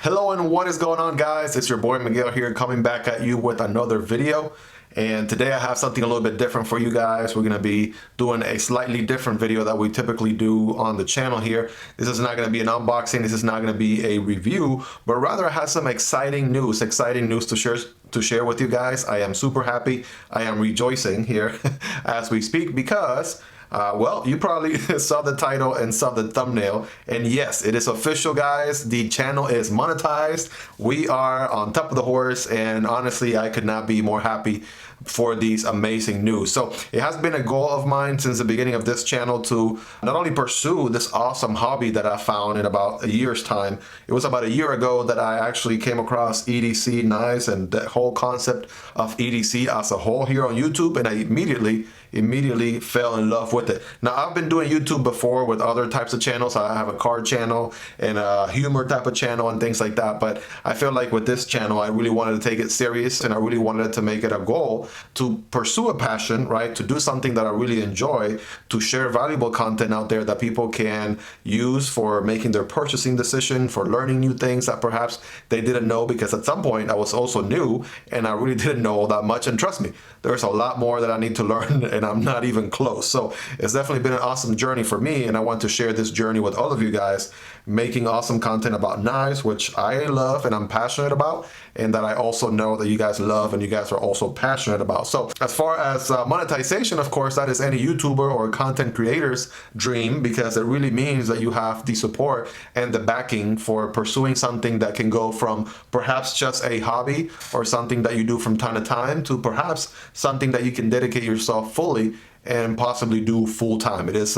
Hello and what is going on, guys? It's your boy Miguel here, coming back at you with another video. And today I have something a little bit different for you guys. We're going to be doing a slightly different video that we typically do on the channel here. This is not going to be an unboxing. This is not going to be a review, but rather I have some exciting news to share with you guys. I am super happy. I am rejoicing here as we speak because well, you probably saw the title and saw the thumbnail, and yes, it is official, guys. The channel is monetized. We are on top of the horse, and honestly, I could not be more happy for these amazing news. So it has been a goal of mine since the beginning of this channel to not only pursue this awesome hobby that I found in about a year's time. It was about a year ago that I actually came across EDC knives and the whole concept of EDC as a whole here on YouTube, and I immediately fell in love with it. Now, I've been doing YouTube before with other types of channels. I have a card channel and a humor type of channel and things like that, but I feel like with this channel I really wanted to take it serious, and I really wanted to make it a goal to pursue a passion, right? To do something that I really enjoy, to share valuable content out there that people can use for making their purchasing decision, for learning new things that perhaps they didn't know, because at some point I was also new and I really didn't know all that much. And trust me, there's a lot more that I need to learn, and I'm not even close. So it's definitely been an awesome journey for me, and I want to share this journey with all of you guys, making awesome content about knives, which I love and I'm passionate about, and that I also know that you guys love and you guys are also passionate about. So as far as monetization, of course, that is any YouTuber or content creator's dream, because it really means that you have the support and the backing for pursuing something that can go from perhaps just a hobby or something that you do from time to time to perhaps something that you can dedicate yourself fully and possibly do full time. It is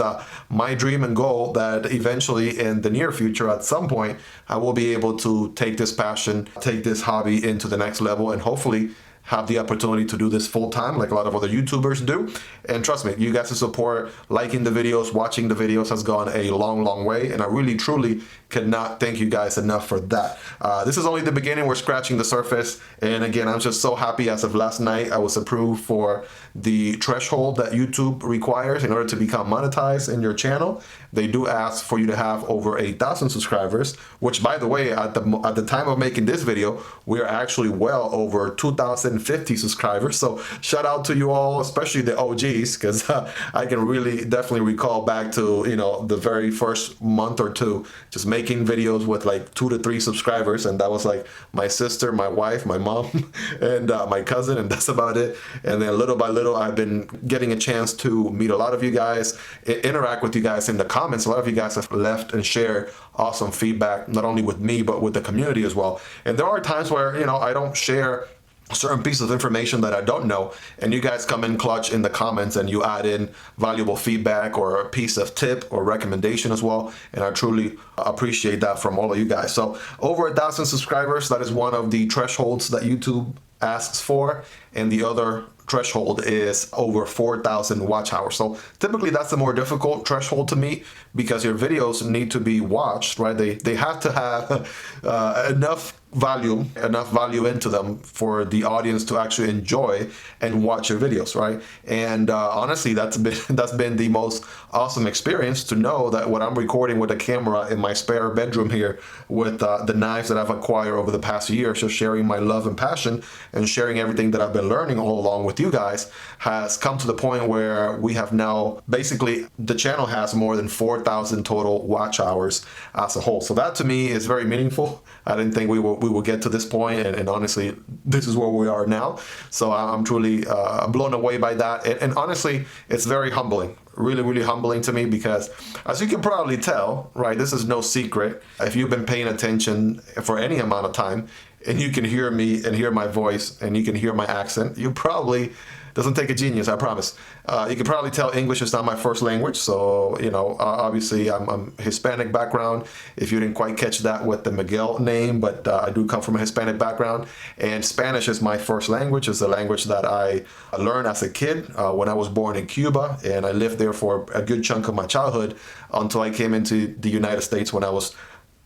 my dream and goal that eventually in the near future, at some point, I will be able to take this passion, take this hobby into the next level, and hopefully have the opportunity to do this full time like a lot of other YouTubers do. And trust me, you guys' support, liking the videos, watching the videos has gone a long way, and I really truly cannot thank you guys enough for that. This is only the beginning. We're scratching the surface, and again, I'm just so happy. As of last night, I was approved for the threshold that YouTube requires in order to become monetized in your channel. They do ask for you to have over 8,000 subscribers, which, by the way, at the time of making this video, we are actually well over 2,050 subscribers. So shout out to you all, especially the OGs, because I can really definitely recall back to, you know, the very first month or two, just making videos with like 2 to 3 subscribers, and that was like my sister, my wife, my mom, and my cousin, and that's about it. And then little by little, I've been getting a chance to meet a lot of you guys, interact with you guys in the comments. A lot of you guys have left and shared awesome feedback, not only with me, but with the community as well. And there are times where, you know, I don't share certain pieces of information that I don't know, and you guys come in clutch in the comments and you add in valuable feedback or a piece of tip or recommendation as well, and I truly appreciate that from all of you guys. So over 1,000 subscribers, that is one of the thresholds that YouTube asks for, and the other threshold is over 4,000 watch hours. So typically that's the more difficult threshold to meet, because your videos need to be watched, right? They have to have enough value into them for the audience to actually enjoy and watch your videos, right? And honestly, that's been the most awesome experience, to know that what I'm recording with a camera in my spare bedroom here with the knives that I've acquired over the past year, so sharing my love and passion and sharing everything that I've been learning all along with you guys, has come to the point where we have now, basically the channel has more than 4,000 total watch hours as a whole. So that to me is very meaningful. I didn't think we will get to this point, and honestly, this is where we are now. So I'm truly blown away by that, and honestly, it's very humbling, really humbling to me, because as you can probably tell, right, this is no secret. If you've been paying attention for any amount of time, and you can hear me and hear my voice and you can hear my accent, you probably, doesn't take a genius, I promise. You can probably tell English is not my first language. So, you know, obviously I'm Hispanic background, if you didn't quite catch that with the Miguel name, but I do come from a Hispanic background, and Spanish is my first language. It's the language that I learned as a kid when I was born in Cuba, and I lived there for a good chunk of my childhood until I came into the United States when I was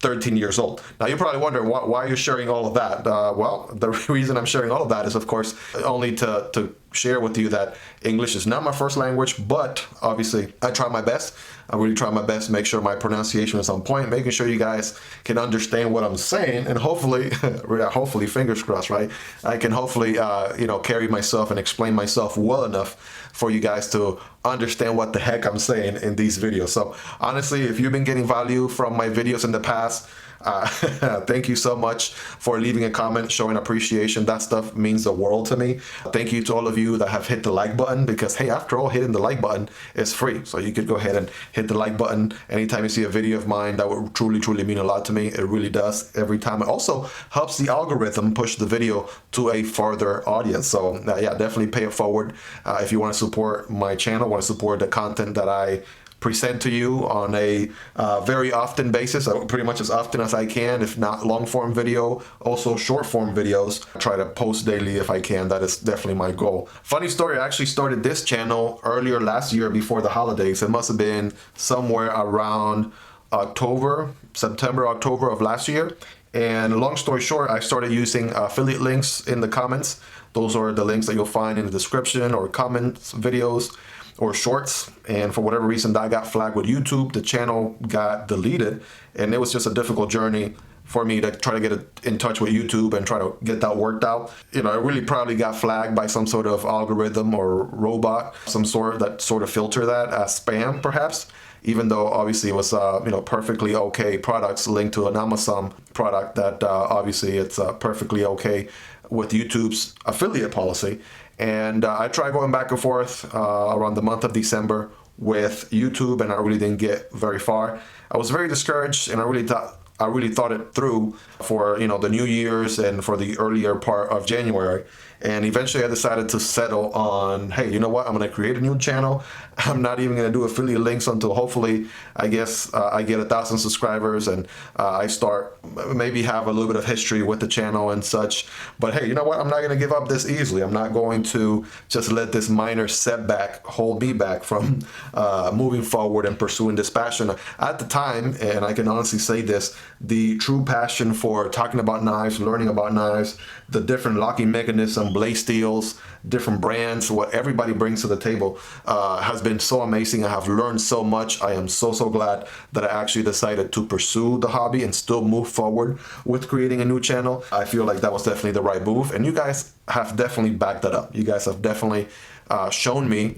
13 years old. Now you're probably wondering why you're sharing all of that. Well, the reason I'm sharing all of that is, of course, only to share with you that English is not my first language, but obviously I try my best. I really try my best to make sure my pronunciation is on point, making sure you guys can understand what I'm saying, and hopefully, hopefully, fingers crossed, right? I can hopefully, carry myself and explain myself well enough for you guys to understand what the heck I'm saying in these videos. So honestly, if you've been getting value from my videos in the past, thank you so much for leaving a comment, showing appreciation. That stuff means the world to me. Thank you to all of you that have hit the like button, because hey, after all, hitting the like button is free. So you could go ahead and hit the like button anytime you see a video of mine. That would truly mean a lot to me. It really does every time. It also helps the algorithm push the video to a further audience. So yeah, definitely pay it forward. If you want to support my channel, want to support the content that I present to you on a very often basis, pretty much as often as I can, if not long form video, also short form videos. I try to post daily if I can. That is definitely my goal. Funny story, I actually started this channel earlier last year before the holidays. It must have been somewhere around September, October of last year. And long story short, I started using affiliate links in the comments. Those are the links that you'll find in the description or comments, videos, or shorts. And for whatever reason, that got flagged with YouTube. The channel got deleted, and it was just a difficult journey for me to try to get in touch with YouTube and try to get that worked out. It really probably got flagged by some sort of algorithm or robot, some sort that sort of filter that as spam, perhaps. Even though obviously it was perfectly okay products linked to an Amazon product that obviously it's perfectly okay with YouTube's affiliate policy. And I tried going back and forth around the month of December with YouTube, and I really didn't get very far. I was very discouraged, and I really thought it through for the New Year's and for the earlier part of January. And eventually I decided to settle on, hey, you know what? I'm going to create a new channel. I'm not even going to do affiliate links until hopefully, I guess, I get 1,000 subscribers and I start maybe have a little bit of history with the channel and such. But hey, you know what? I'm not going to give up this easily. I'm not going to just let this minor setback hold me back from moving forward and pursuing this passion. At the time, and I can honestly say this, the true passion for talking about knives, learning about knives, the different locking mechanism, blade steels, different brands, what everybody brings to the table has been so amazing. I have learned so much. I am so glad that I actually decided to pursue the hobby and still move forward with creating a new channel. I feel like that was definitely the right move, and you guys have definitely backed that up. You guys have definitely shown me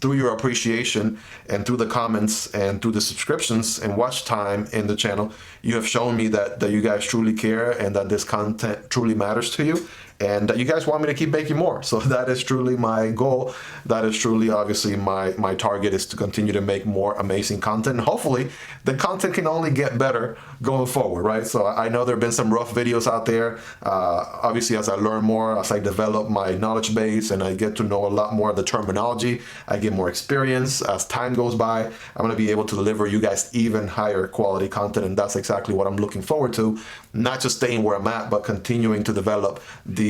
through your appreciation and through the comments and through the subscriptions and watch time in the channel, you have shown me that you guys truly care and that this content truly matters to you, and that you guys want me to keep making more. So that is truly my goal. That is truly obviously my target, is to continue to make more amazing content. Hopefully the content can only get better going forward, right? So I know there have been some rough videos out there. Obviously, as I learn more, as I develop my knowledge base and I get to know a lot more of the terminology, I get more experience. As time goes by, I'm going to be able to deliver you guys even higher quality content, and that's exactly what I'm looking forward to. Not just staying where I'm at, but continuing to develop the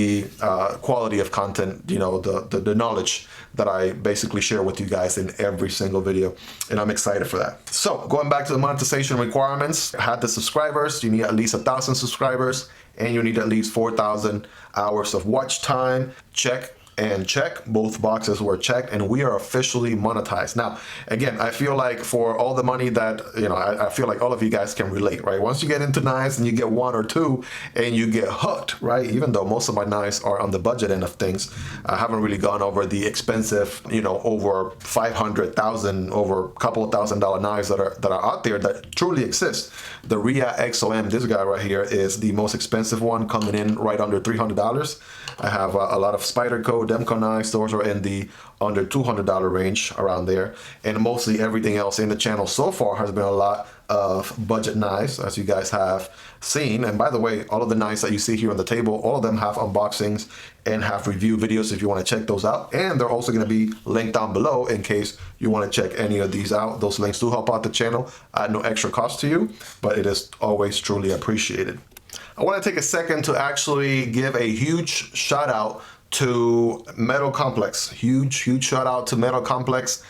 quality of content, the knowledge that I basically share with you guys in every single video, and I'm excited for that. So going back to the monetization requirements, I had the subscribers. You need at least 1,000 subscribers, and you need at least 4,000 hours of watch time. Check and check. Both boxes were checked, and we are officially monetized. Now, again, I feel like for all the money that, I feel like all of you guys can relate, right? Once you get into knives and you get one or two and you get hooked, right? Even though most of my knives are on the budget end of things, I haven't really gone over the expensive, over 500,000, over a couple of $1,000 knives that are out there that truly exist. The RIA XOM, this guy right here, is the most expensive one, coming in right under $300. I have a lot of Spyderco, Demco knives. Those are in the under $200 range, around there. And mostly everything else in the channel so far has been a lot of budget knives, as you guys have seen. And by the way, all of the knives that you see here on the table, all of them have unboxings and have review videos if you want to check those out. And they're also going to be linked down below in case you want to check any of these out. Those links do help out the channel at no extra cost to you, but it is always truly appreciated. I want to take a second to actually give a huge shout out to Metal Complex. Huge shout out to Metal Complex.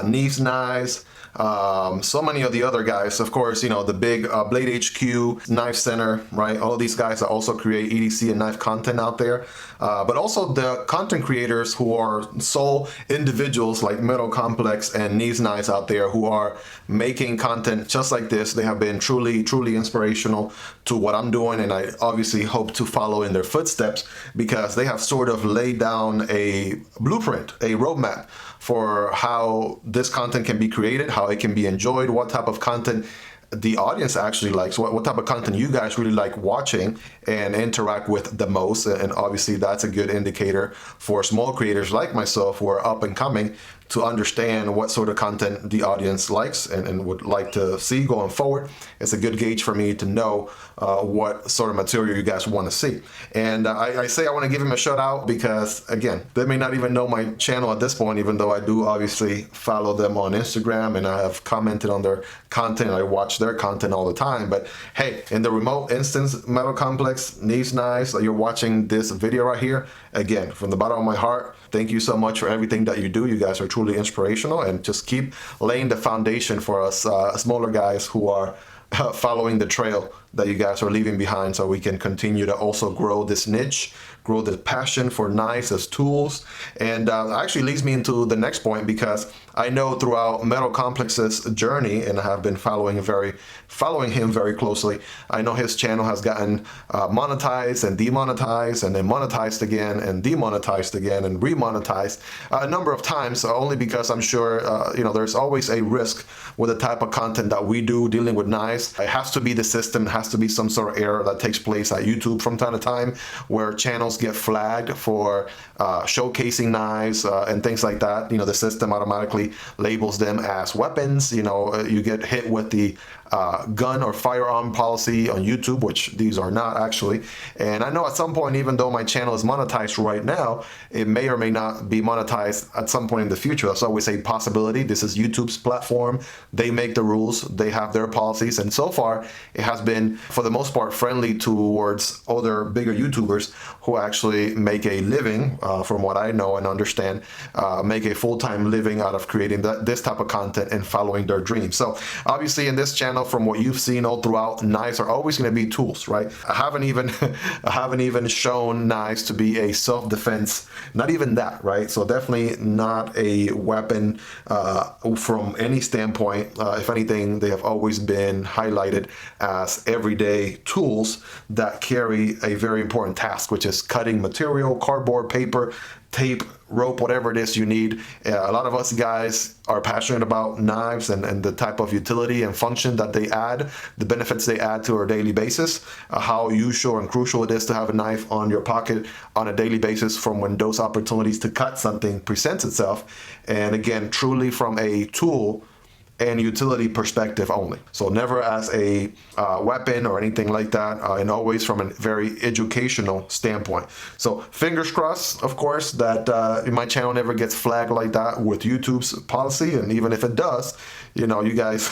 Nice knives. so many of the other guys, of course, you know, the big Blade HQ, Knife Center, right? All of these guys that also create EDC and knife content out there. But also the content creators who are sole individuals like Metal Complex and Knees Knives out there who are making content just like this. They have been truly, truly inspirational to what I'm doing, and I obviously hope to follow in their footsteps because they have sort of laid down a blueprint, a roadmap for how this content can be created, how it can be enjoyed, what type of content the audience actually likes, what type of content you guys really like watching and interact with the most. And obviously that's a good indicator for small creators like myself who are up and coming to understand what sort of content the audience likes and would like to see going forward. It's a good gauge for me to know what sort of material you guys want to see. And I say I want to give him a shout out because, again, they may not even know my channel at this point, even though I do obviously follow them on Instagram and I have commented on their content. I watch their content all the time. But hey, in the remote instance, Metal Complex, Knees Knives, you're watching this video right here. Again, from the bottom of my heart, thank you so much for everything that you do. You guys are truly inspirational, and just keep laying the foundation for us smaller guys who are following the trail that you guys are leaving behind, so we can continue to also grow this niche, grow the passion for knives as tools. And actually leads me into the next point, because I know throughout Metal Complex's journey, and I have been following him very closely, I know his channel has gotten monetized and demonetized and then monetized again and demonetized again and remonetized a number of times, only because I'm sure you know, there's always a risk with the type of content that we do dealing with knives. It has to be the system, it has to be some sort of error that takes place at YouTube from time to time, where channels get flagged for showcasing knives and things like that. You know, the system automatically labels them as weapons. You know, you get hit with the gun or firearm policy on YouTube, which these are not actually. And I know at some point, even though my channel is monetized right now, it may or may not be monetized at some point in the future. That's always a possibility. This is YouTube's platform. They make the rules, they have their policies, and so far it has been, for the most part, friendly towards other bigger YouTubers who actually make a living, from what I know and understand, make a full-time living out of creating this type of content and following their dreams. So obviously in this channel, from what you've seen all throughout, knives are always going to be tools, right? I haven't even shown knives to be a self-defense, not even that, right? So definitely not a weapon from any standpoint. If anything, they have always been highlighted as everyday tools that carry a very important task, which is cutting material, cardboard, paper, tape, rope, whatever it is you need. A lot of us guys are passionate about knives and the type of utility and function that they add, the benefits they add to our daily basis, how useful and crucial it is to have a knife on your pocket on a daily basis from when those opportunities to cut something presents itself. And again, truly from a tool and utility perspective only. So never as a weapon or anything like that, and always from a very educational standpoint. So fingers crossed, of course, that my channel never gets flagged like that with YouTube's policy. And even if it does, you know, you guys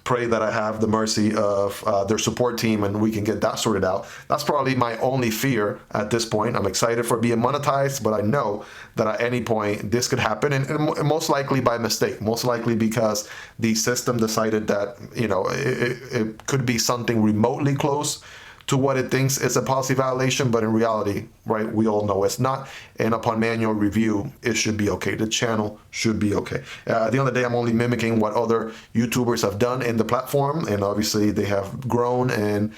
pray that I have the mercy of their support team and we can get that sorted out. That's probably my only fear at this point. I'm excited for being monetized, but I know that at any point this could happen, and most likely by mistake, most likely because the system decided that, you know, it could be something remotely close to what it thinks is a policy violation, but in reality, right, we all know it's not. And upon manual review, it should be okay. The channel should be okay. At the end of the day, I'm only mimicking what other YouTubers have done in the platform, and obviously they have grown and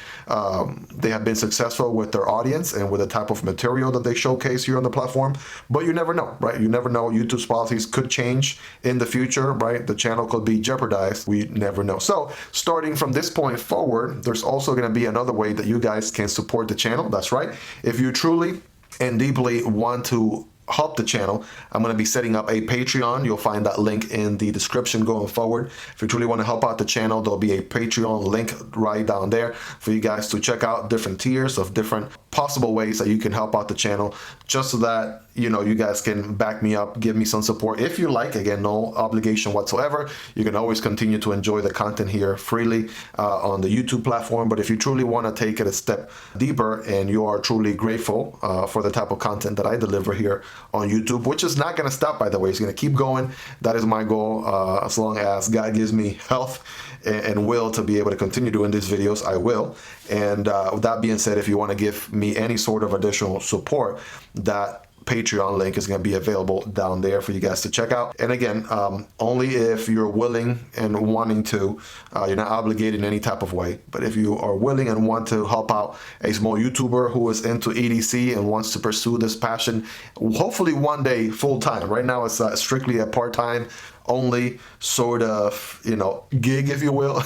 they have been successful with their audience and with the type of material that they showcase here on the platform. But you never know, right? You never know. YouTube's policies could change in the future, right? The channel could be jeopardized. We never know. So starting from this point forward, there's also going to be another way that you guys can support the channel. That's right. If you truly and deeply want to help the channel, I'm going to be setting up a Patreon. You'll find that link in the description going forward. If you truly want to help out the channel, there'll be a Patreon link right down there for you guys to check out different tiers of different possible ways that you can help out the channel, just so that, you know, you guys can back me up, give me some support if you like. Again, no obligation whatsoever. You can always continue to enjoy the content here freely on the YouTube platform. But if you truly want to take it a step deeper and you are truly grateful for the type of content that I deliver here on YouTube, which is not going to stop, by the way. It's going to keep going. That is my goal. As long as God gives me health and will to be able to continue doing these videos, I will. And with that being said, if you want to give me any sort of additional support, that Patreon link is going to be available down there for you guys to check out. And again, only if you're willing and wanting to, you're not obligated in any type of way, but if you are willing and want to help out a small YouTuber who is into EDC and wants to pursue this passion, hopefully one day full time. Right now it's strictly a part-time only sort of, gig, if you will.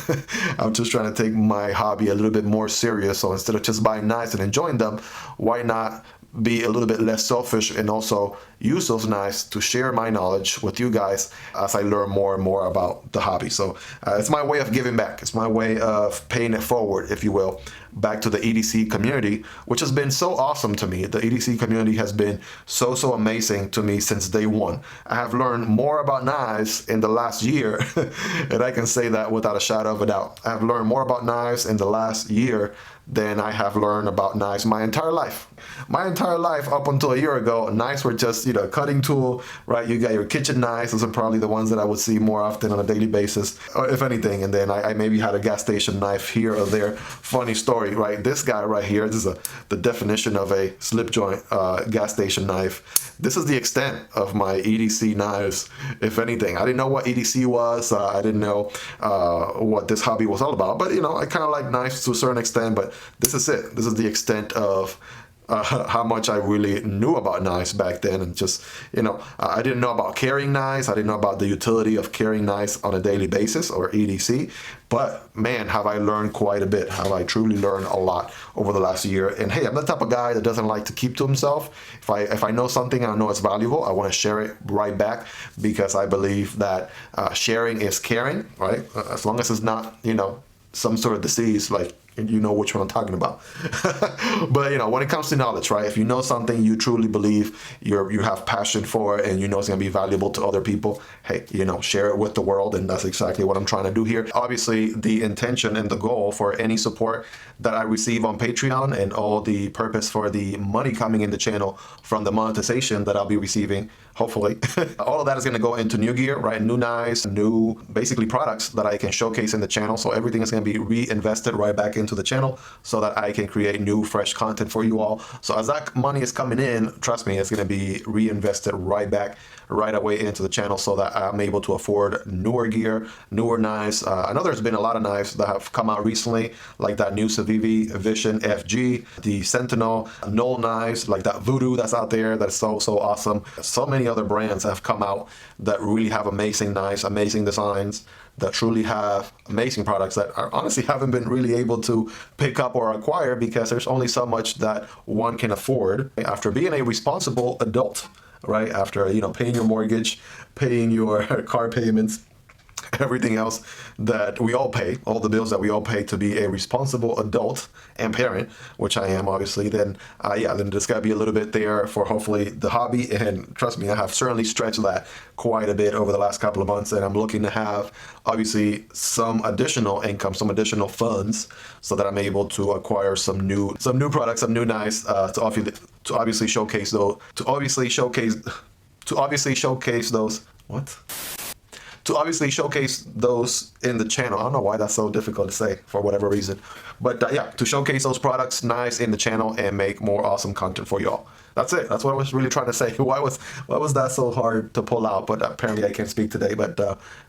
I'm just trying to take my hobby a little bit more serious. So instead of just buying knives and enjoying them, why not be a little bit less selfish and also use those knives to share my knowledge with you guys as I learn more and more about the hobby. So it's my way of giving back. It's my way of paying it forward, if you will, back to the EDC community, which has been so awesome to me. The EDC community has been so amazing to me since day one. I have learned more about knives in the last year, and I can say that without a shadow of a doubt. I have learned more about knives in the last year than I have learned about knives my entire life. My entire life up until a year ago, knives were just, a cutting tool, right? You got your kitchen knives. Those are probably the ones that I would see more often on a daily basis, or if anything. And then I maybe had a gas station knife here or there. Funny story, right? This guy right here, this is the definition of a slip joint gas station knife. This is the extent of my EDC knives, if anything. I didn't know what EDC was. I didn't know what this hobby was all about. But, I kind of like knives to a certain extent, but this is it. This is the extent of how much I really knew about knives back then. And just, I didn't know about carrying knives. I didn't know about the utility of carrying knives on a daily basis, or EDC. But man, have I learned quite a bit. Have I truly learned a lot over the last year. And hey, I'm the type of guy that doesn't like to keep to himself. If I know something and I know it's valuable, I want to share it right back, because I believe that sharing is caring, right? As long as it's not, some sort of disease, like, you know which one I'm talking about. But when it comes to knowledge, right? If you know something you truly believe, you have passion for it, and it's going to be valuable to other people, hey, share it with the world. And that's exactly what I'm trying to do here. Obviously, the intention and the goal for any support that I receive on Patreon, and all the purpose for the money coming in the channel from the monetization that I'll be receiving, hopefully, all of that is going to go into new gear, right? New knives, new basically products that I can showcase in the channel. So everything is going to be reinvested right back into the channel so that I can create new, fresh content for you all. So as that money is coming in, trust me, it's going to be reinvested right back, right away into the channel, so that I'm able to afford newer gear, newer knives. I know there's been a lot of knives that have come out recently, like that new Civivi Vision FG, the Sentinel Knoll knives, like that Voodoo that's out there. That's so awesome. So many other brands have come out that really have amazing knives, amazing designs, that truly have amazing products that I honestly haven't been really able to pick up or acquire, because there's only so much that one can afford after being a responsible adult, right? After, paying your mortgage, paying your car payments, everything else that we all pay, all the bills that we all pay to be a responsible adult and parent, which I am obviously, then then there's got to be a little bit there for hopefully the hobby. And trust me, I have certainly stretched that quite a bit over the last couple of months, and I'm looking to have obviously some additional income, some additional funds, so that I'm able to acquire some new products, some new knives to obviously showcase those, to obviously showcase those in the channel. I don't know why that's so difficult to say for whatever reason. But to showcase those products, knives in the channel, and make more awesome content for y'all. That's it. That's what I was really trying to say. Why was that so hard to pull out? But apparently I can't speak today. But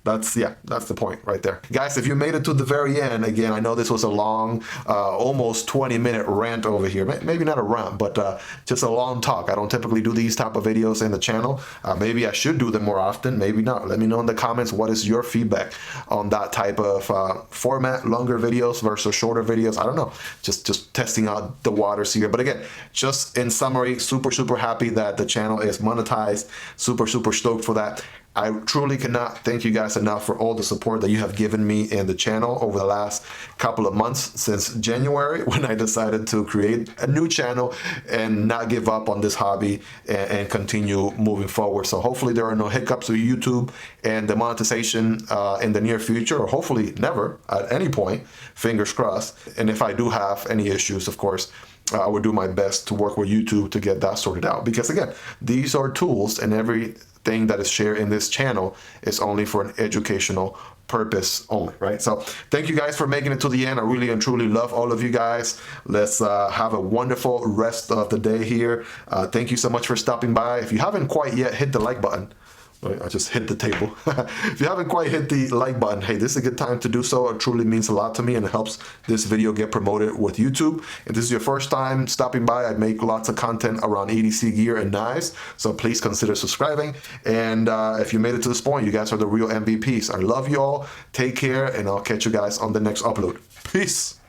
that's the point right there. Guys, if you made it to the very end, again, I know this was a long, almost 20-minute rant over here. Maybe not a rant, but just a long talk. I don't typically do these type of videos in the channel. Maybe I should do them more often. Maybe not. Let me know in the comments, what is your feedback on that type of format, longer videos versus shorter videos. I don't know. Just testing out the waters here. But again, just in summary, super happy that the channel is monetized. Super stoked for that. I truly cannot thank you guys enough for all the support that you have given me in the channel over the last couple of months, since January, when I decided to create a new channel and not give up on this hobby and continue moving forward. So hopefully there are no hiccups with YouTube and the monetization in the near future, or hopefully never at any point, fingers crossed. And if I do have any issues, of course, I would do my best to work with YouTube to get that sorted out. Because again, these are tools, and everything that is shared in this channel is only for an educational purpose only, right? So thank you guys for making it to the end. I really and truly love all of you guys. Let's have a wonderful rest of the day here. Thank you so much for stopping by. If you haven't quite yet hit the like button, I just hit the table. If you haven't quite hit the like button, hey, this is a good time to do so. It truly means a lot to me, and it helps this video get promoted with YouTube. If this is your first time stopping by, I make lots of content around EDC gear and knives, so please consider subscribing. And if you made it to this point, you guys are the real MVPs. I love you all. Take care, and I'll catch you guys on the next upload. Peace.